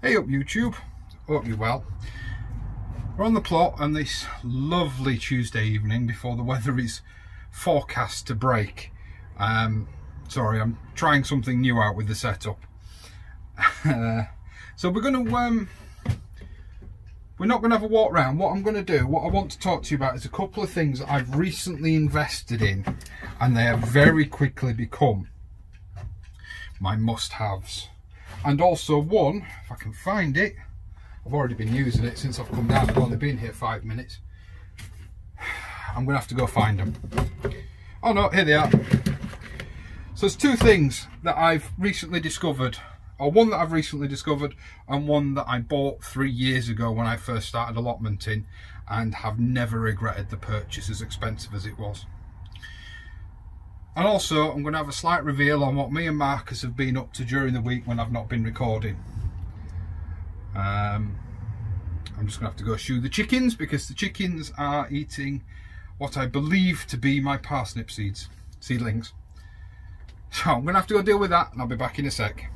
Hey up YouTube, hope you're well. We're on the plot on this lovely Tuesday evening before the weather is forecast to break. Sorry, I'm trying something new out with the setup. So we're not going to have a walk around. What I'm going to do, what I want to talk to you about is a couple of things that I've recently invested in and they have very quickly become my must-haves. And also one, if I can find it, I've already been using it since I've come down. I've only been here 5 minutes. I'm going to have to go find them. Oh no, here they are. So there's two things that I've recently discovered, or one that I've recently discovered and one that I bought 3 years ago when I first started allotmenting and have never regretted the purchase, as expensive as it was. And also I'm going to have a slight reveal on what me and Marcus have been up to during the week when I've not been recording. I'm just going to have to go shoo the chickens because the chickens are eating what I believe to be my parsnip seedlings. So I'm going to have to go deal with that and I'll be back in a sec.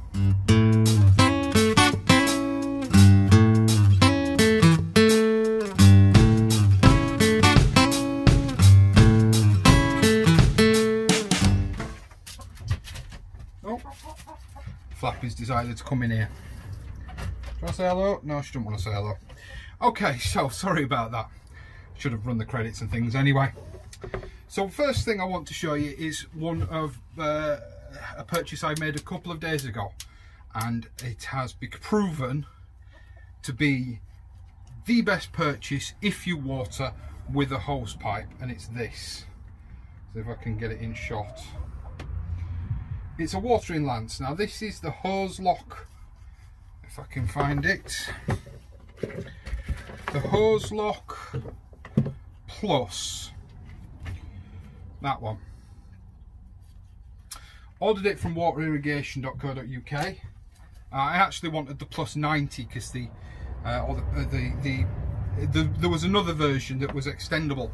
Oh, Flappy's decided to come in here. Do I say hello? No, she doesn't want to say hello. Okay, so sorry about that. Should have run the credits and things anyway. So first thing I want to show you is one of a purchase I made a couple of days ago, and it has been proven to be the best purchase if you water with a hose pipe, and it's this. So if I can get it in shot. It's a watering lance. Now this is the hose lock, if I can find it. The hose lock plus that one. Ordered it from waterirrigation.co.uk. I actually wanted the plus 90 because there was another version that was extendable,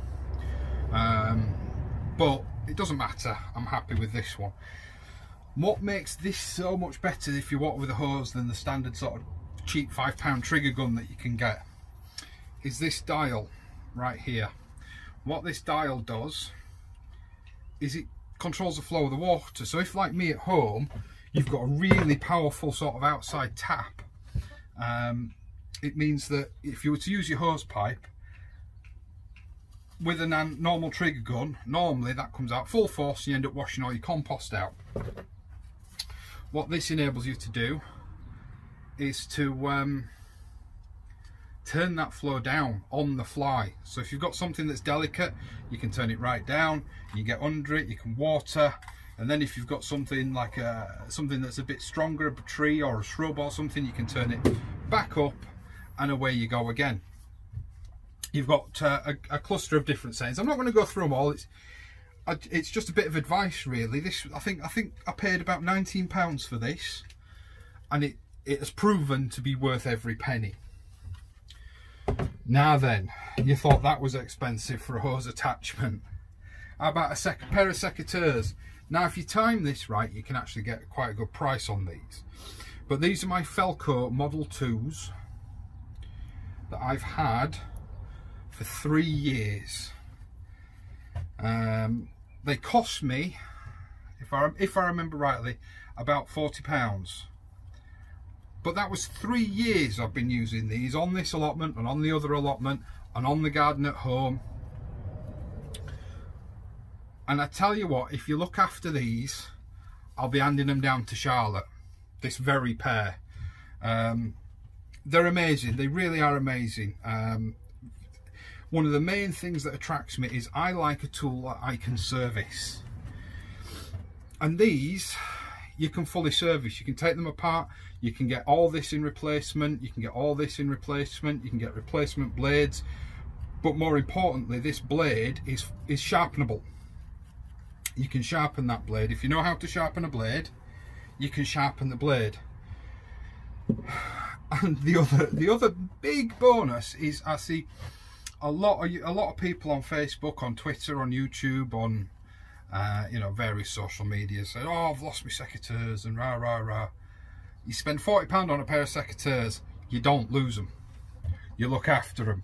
but it doesn't matter. I'm happy with this one. What makes this so much better if you water with a hose than the standard sort of cheap £5 trigger gun that you can get is this dial right here. What this dial does is it controls the flow of the water. So if, like me at home, you've got a really powerful sort of outside tap, it means that if you were to use your hose pipe with a normal trigger gun, normally that comes out full force and you end up washing all your compost out. What this enables you to do is to turn that flow down on the fly. So if you've got something that's delicate, you can turn it right down, you get under it, you can water, and then if you've got something like something that's a bit stronger, a tree or a shrub or something, you can turn it back up and away you go again. You've got a cluster of different settings. I'm not going to go through them all. It's just a bit of advice really. This I think I paid about £19 for this, and it has proven to be worth every penny. Now then, you thought that was expensive for a hose attachment. How about a pair of secateurs? Now if you time this right, you can actually get quite a good price on these. But these are my Felco Model 2s that I've had for 3 years. They cost me, if I remember rightly, about £40. But that was 3 years I've been using these on this allotment and on the other allotment and on the garden at home. And I tell you what, if you look after these, I'll be handing them down to Charlotte, this very pair. They're amazing, they really are amazing. One of the main things that attracts me is I like a tool that I can service. And these, you can fully service. You can take them apart, you can get all this in replacement, you can get all this in replacement, you can get replacement blades. But more importantly, this blade is sharpenable. You can sharpen that blade. If you know how to sharpen a blade, you can sharpen the blade. And the other big bonus is I see a lot of people on Facebook, on Twitter, on YouTube, on you know, various social media say, oh, I've lost my secateurs and rah rah rah. You spend £40 on a pair of secateurs, you don't lose them. You look after them.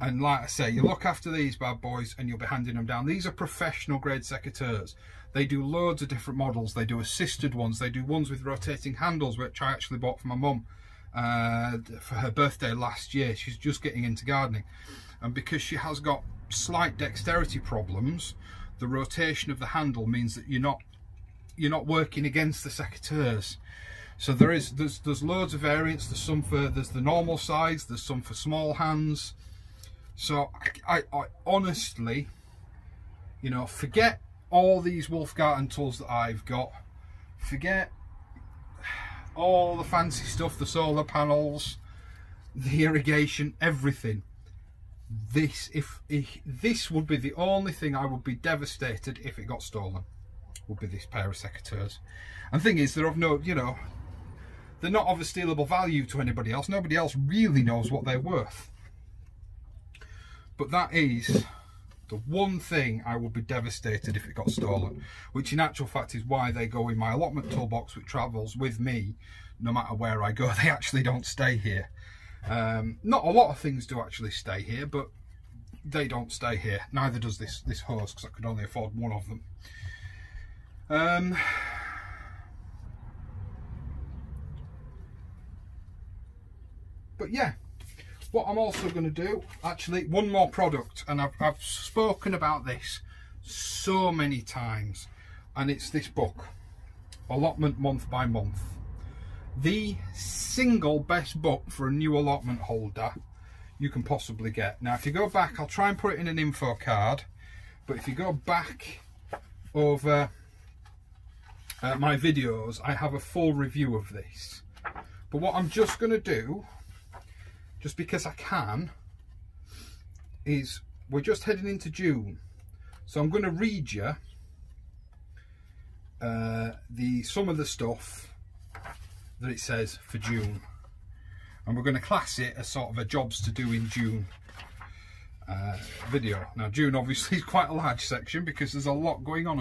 And like I say, you look after these bad boys and you'll be handing them down. These are professional grade secateurs. They do loads of different models. They do assisted ones. They do ones with rotating handles, which I actually bought for my mum for her birthday last year. She's just getting into gardening. And because she has got slight dexterity problems, the rotation of the handle means that you're not working against the secateurs. So there's loads of variants. There's the normal size, there's some for small hands. So I honestly, you know, forget all these Wolfgarten tools that I've got. Forget all the fancy stuff, the solar panels, the irrigation, everything. This would be the only thing I would be devastated if it got stolen, would be this pair of secateurs. And the thing is, they're of no, you know, they're not of a stealable value to anybody else. Nobody else really knows what they're worth. But that is the one thing I would be devastated if it got stolen, which in actual fact is why they go in my allotment toolbox, which travels with me no matter where I go. They actually don't stay here. Not a lot of things do actually stay here, but they don't stay here. Neither does this hose, because I could only afford one of them. But yeah, what I'm also going to do, actually, one more product, and I've spoken about this so many times, and it's this book, Allotment Month by Month. The single best book for a new allotment holder you can possibly get. Now, if you go back, I'll try and put it in an info card, but if you go back over my videos, I have a full review of this. But what I'm just going to do, just because I can, is we're just heading into June, so I'm going to read you some of the stuff that it says for June, and we're going to class it as sort of a jobs to do in June video. Now, June obviously is quite a large section because there's a lot going on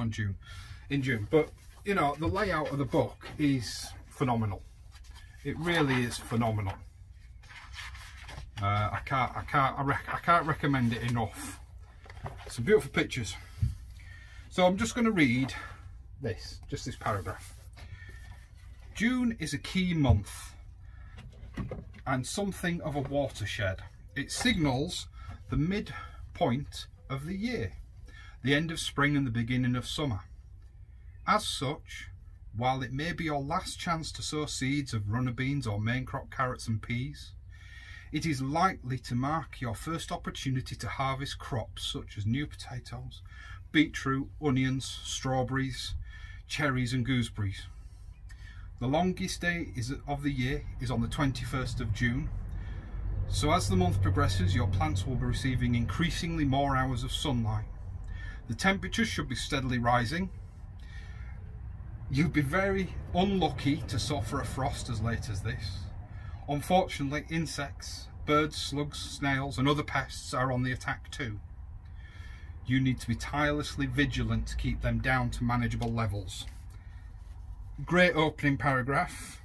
in June, but you know, the layout of the book is phenomenal. It really is phenomenal. I can't recommend it enough. Some beautiful pictures. So I'm just going to read just this paragraph. June is a key month and something of a watershed. It signals the midpoint of the year, the end of spring and the beginning of summer. As such, while it may be your last chance to sow seeds of runner beans or main crop carrots and peas, it is likely to mark your first opportunity to harvest crops such as new potatoes, beetroot, onions, strawberries, cherries and gooseberries. The longest day of the year is on the 21st of June. So as the month progresses, your plants will be receiving increasingly more hours of sunlight. The temperatures should be steadily rising. You'd be very unlucky to suffer a frost as late as this. Unfortunately, insects, birds, slugs, snails and other pests are on the attack too. You need to be tirelessly vigilant to keep them down to manageable levels. Great opening paragraph.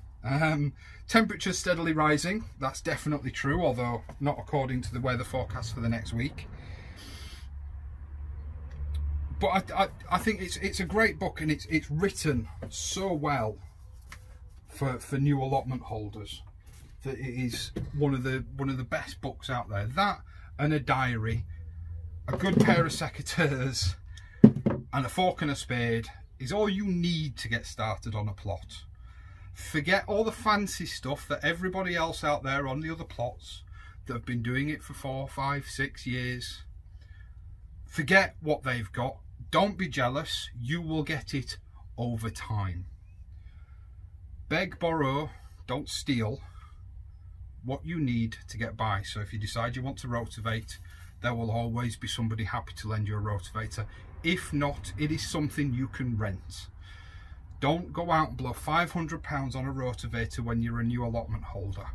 Temperatures steadily rising, that's definitely true, although not according to the weather forecast for the next week. But I think it's a great book, and it's written so well for new allotment holders that it is one of the best books out there. That and a diary, a good pair of secateurs and a fork and a spade is all you need to get started on a plot. Forget all the fancy stuff that everybody else out there on the other plots that have been doing it for 4, 5, 6 years. Forget what they've got. Don't be jealous. You will get it over time. Beg, borrow, don't steal what you need to get by. So if you decide you want to rotivate, there will always be somebody happy to lend you a rotavator. If not, it is something you can rent. Don't go out and blow £500 on a rotavator when you're a new allotment holder.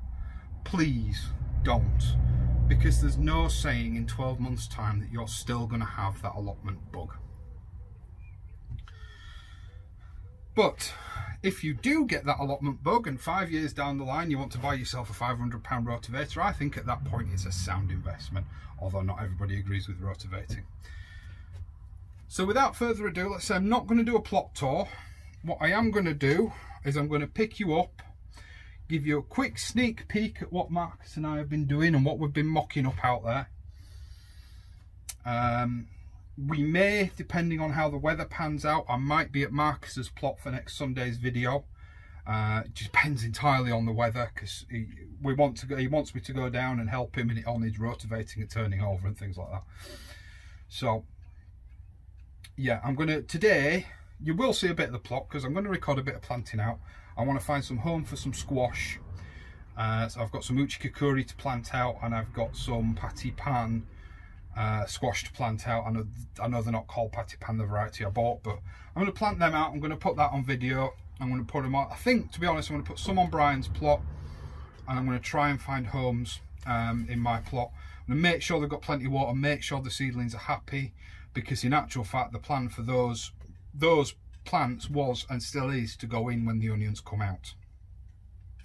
Please don't, because there's no saying in 12 months time that you're still going to have that allotment bug. But If you do get that allotment bug and 5 years down the line you want to buy yourself a £500 rotavator, I think at that point it's a sound investment, although not everybody agrees with rotavating. So without further ado, let's say I'm not going to do a plot tour. What I am going to do is I'm going to pick you up, give you a quick sneak peek at what Marcus and I have been doing and what we've been mocking up out there. We may, depending on how the weather pans out, I might be at Marcus's plot for next Sunday's video. It just depends entirely on the weather, because he wants me to go down and help him on his rotavating and turning over and things like that. So yeah, today you will see a bit of the plot, because I'm going to record a bit of planting out. I want to find some home for some squash. So I've got some uchikakuri to plant out, and I've got some patipan squash to plant out. I know they're not called patipan, the variety I bought, but I'm going to plant them out. I'm going to put that on video. I'm going to put them on, I think, to be honest, I'm going to put some on Brian's plot, and I'm going to try and find homes in my plot. I'm going to make sure they've got plenty of water, make sure the seedlings are happy, because in actual fact the plan for those plants was and still is to go in when the onions come out,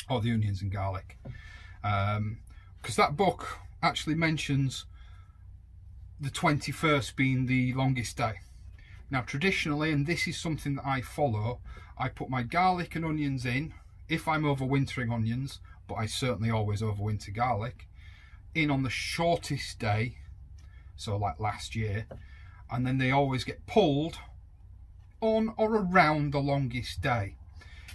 or the onions and garlic, because that book actually mentions the 21st being the longest day. Now traditionally, and this is something that I follow, I put my garlic and onions in, if I'm overwintering onions, but I certainly always overwinter garlic, in on the shortest day, so like last year, and then they always get pulled on or around the longest day.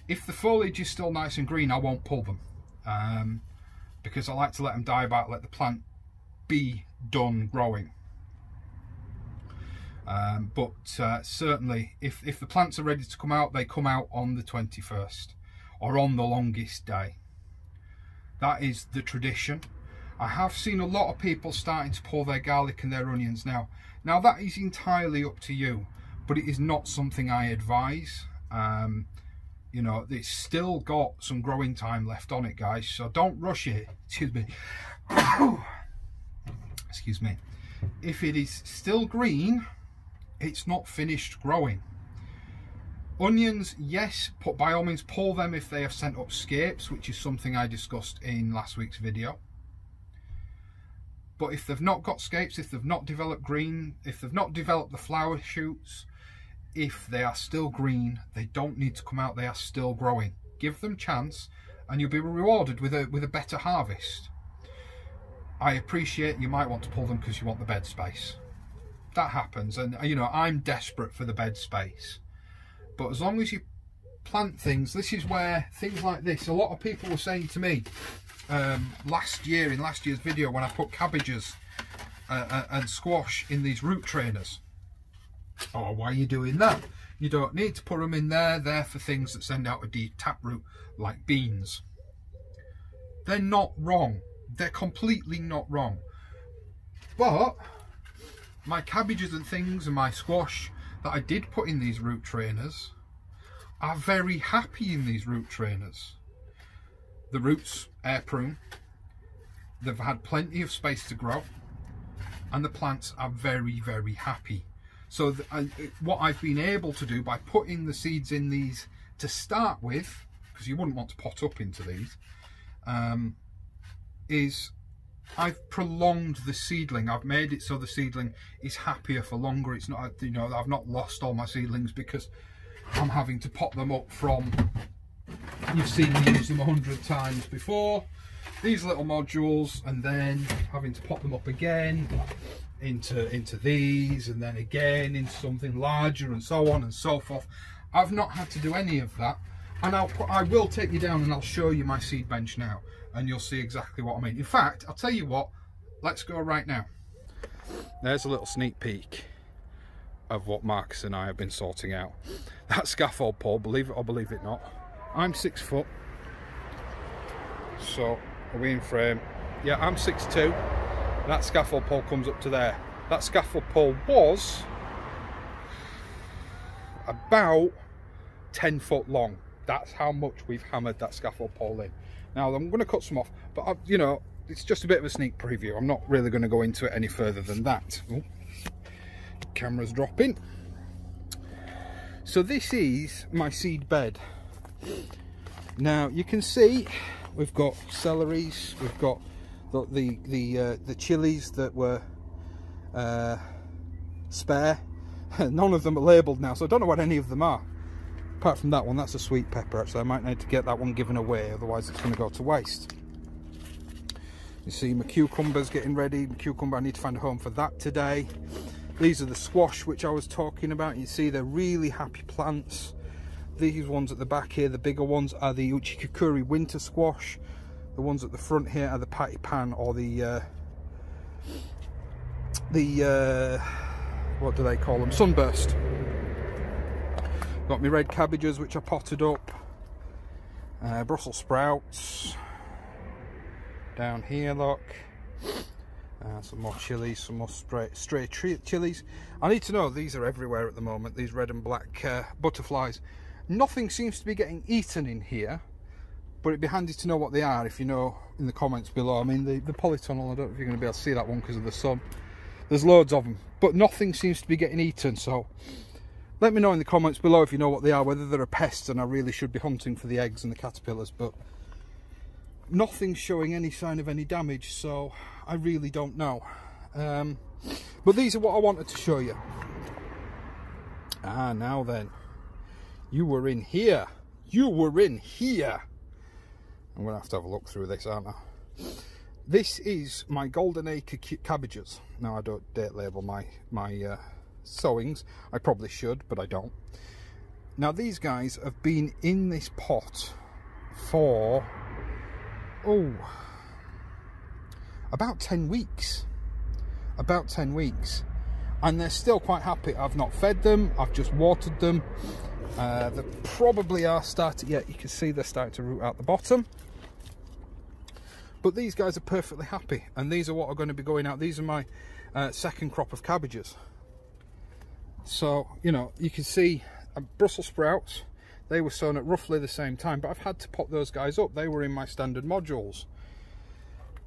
If the foliage is still nice and green, I won't pull them, because I like to let them die back, let the plant be done growing. But certainly if the plants are ready to come out, they come out on the 21st or on the longest day. That is the tradition. I have seen a lot of people starting to pull their garlic and their onions now. Now that is entirely up to you, but it is not something I advise. You know, it's still got some growing time left on it, guys, so don't rush it. Excuse me. Excuse me. If it is still green, it's not finished growing. Onions, yes, by all means pull them if they have sent up scapes, which is something I discussed in last week's video. But if they've not got scapes, if they've not developed green, if they've not developed the flower shoots, if they are still green, they don't need to come out, they are still growing. Give them chance and you'll be rewarded with a better harvest. I appreciate you might want to pull them because you want the bed space. That happens, and you know, I'm desperate for the bed space. But as long as you plant things, this is where things like this, a lot of people were saying to me last year, in last year's video, when I put cabbages and squash in these root trainers, oh, why are you doing that? You don't need to put them in there. They're for things that send out a deep taproot, like beans. They're not wrong. They're completely not wrong. But my cabbages and things and my squash that I did put in these root trainers are very happy in these root trainers. The roots air prune, they've had plenty of space to grow, and the plants are very, very happy. So what I've been able to do by putting the seeds in these to start with, because you wouldn't want to pot up into these, is I've prolonged the seedling. I've made it so the seedling is happier for longer. It's not, you know, I've not lost all my seedlings because I'm having to pot them up from, you've seen me use them 100 times before, these little modules, and then having to pot them up again into these, and then again into something larger, and so on and so forth. I've not had to do any of that, and I will take you down and I'll show you my seed bench now, and you'll see exactly what I mean. In fact, I'll tell you what, let's go right now. There's a little sneak peek of what Marcus and I have been sorting out. That scaffold pole, believe it or believe it not, I'm 6 foot, so are we in frame? Yeah, I'm 6'2". That scaffold pole comes up to there. That scaffold pole was about 10 foot long. That's how much we've hammered that scaffold pole in. Now I'm going to cut some off, but you know, it's just a bit of a sneak preview. I'm not really going to go into it any further than that. Ooh, camera's dropping. So this is my seed bed. Now you can see we've got celeries, we've got the chilies that were spare. None of them are labelled now, so I don't know what any of them are. Apart from that one, that's a sweet pepper. Actually, I might need to get that one given away, otherwise it's going to go to waste. You see my cucumbers getting ready. My cucumber, I need to find a home for that today. These are the squash which I was talking about. You see they're really happy plants. These ones at the back here, the bigger ones, are the uchikakuri winter squash. The ones at the front here are the patty pan, or the what do they call them? Sunburst. Got my red cabbages which are potted up. Brussels sprouts. Down here, look. Some more chilies, some more stray chilies. I need to know, these are everywhere at the moment, these red and black butterflies. Nothing seems to be getting eaten in here, but it'd be handy to know what they are if you know in the comments below. I mean, the polytunnel, I don't know if you're going to be able to see that one because of the sun. There's loads of them, but nothing seems to be getting eaten, so let me know in the comments below if you know what they are, whether they're a pest and I really should be hunting for the eggs and the caterpillars, but nothing's showing any sign of any damage, so I really don't know. But these are what I wanted to show you. Now then, you were in here. You were in here. I'm going to have a look through this, aren't I? This is my golden acre cabbages. Now, I don't date label my sowings. I probably should, but I don't. Now, these guys have been in this pot for, about 10 weeks. About 10 weeks. And they're still quite happy. I've not fed them, I've just watered them. They probably are starting, yeah, you can see they're starting to root out the bottom. But these guys are perfectly happy, and these are what are going to be going out. These are my second crop of cabbages. So, you know, you can see Brussels sprouts, they were sown at roughly the same time, but I've had to pot those guys up. They were in my standard modules.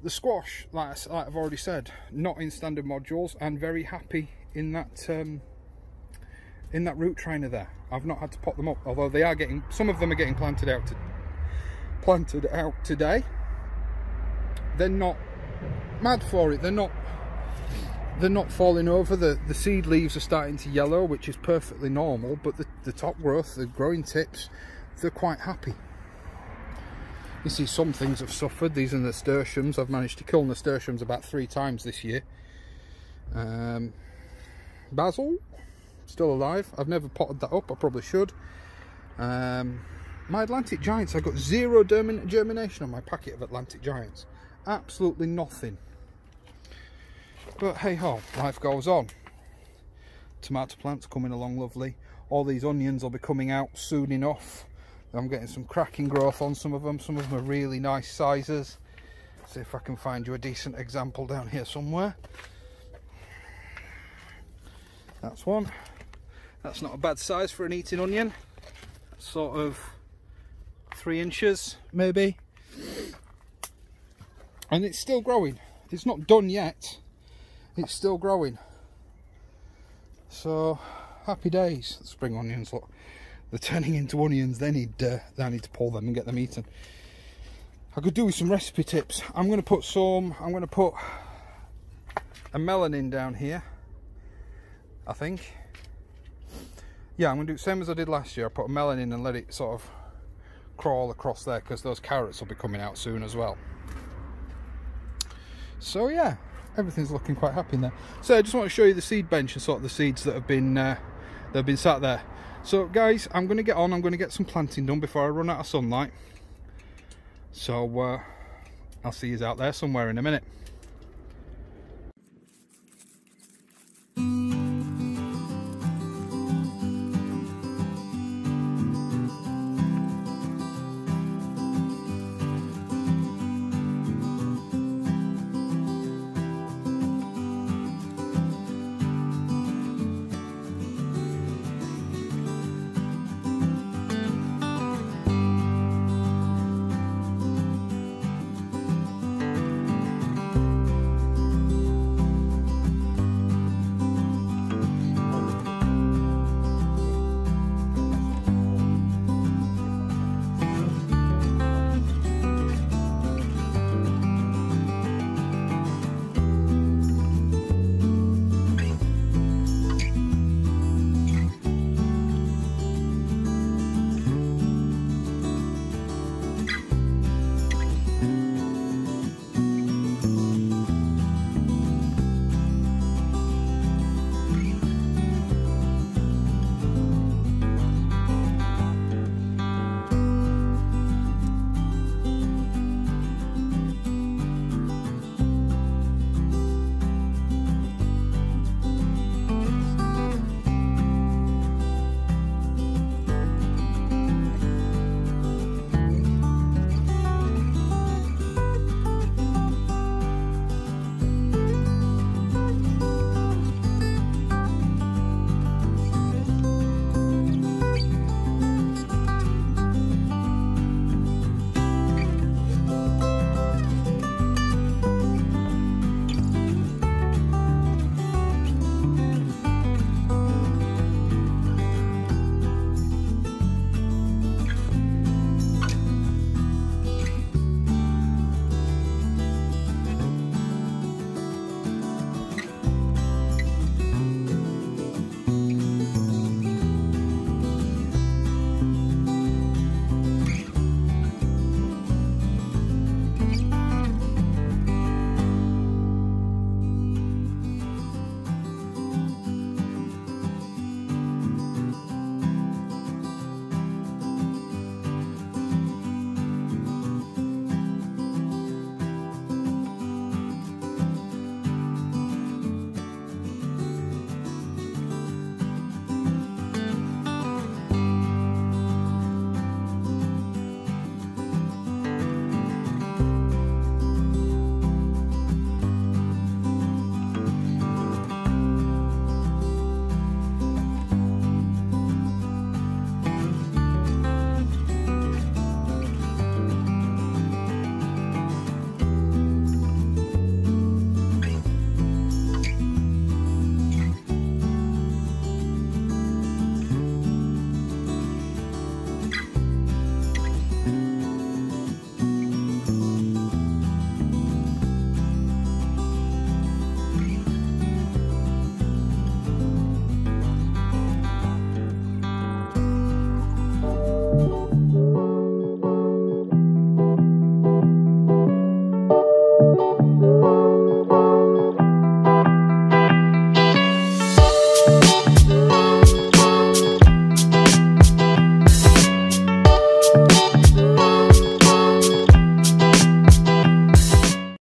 The squash, like I've already said, not in standard modules, and very happy in that root trainer there. I've not had to pot them up, although they are getting, some of them are getting planted out today. They're not mad for it. They're not falling over. The seed leaves are starting to yellow, which is perfectly normal, but the top growth, the growing tips, they're quite happy. You see some things have suffered. These are nasturtiums. I've managed to kill nasturtiums about 3 times this year. Basil, still alive. I've never potted that up. I probably should. My Atlantic Giants, I got 0 germination on my packet of Atlantic Giants. Absolutely nothing. But hey ho, life goes on. Tomato plants coming along lovely. All these onions will be coming out soon enough. I'm getting some cracking growth on some of them. Some of them are really nice sizes. See if I can find you a decent example down here somewhere. That's one. That's not a bad size for an eating onion. That's sort of 3 inches maybe. And it's still growing. It's not done yet. It's still growing. So happy days. The spring onions, look, they're turning into onions. I need to pull them and get them eaten. I could do with some recipe tips. I'm going to put a melon in down here, I think. Yeah, I'm going to do the same as I did last year. I put a melon in and let it sort of crawl across there, because those carrots will be coming out soon as well. So yeah, everything's looking quite happy in there. So I just want to show you the seed bench and sort of the seeds that have been sat there. So guys, I'm going to get on. I'm going to get some planting done before I run out of sunlight. So I'll see you out there somewhere in a minute.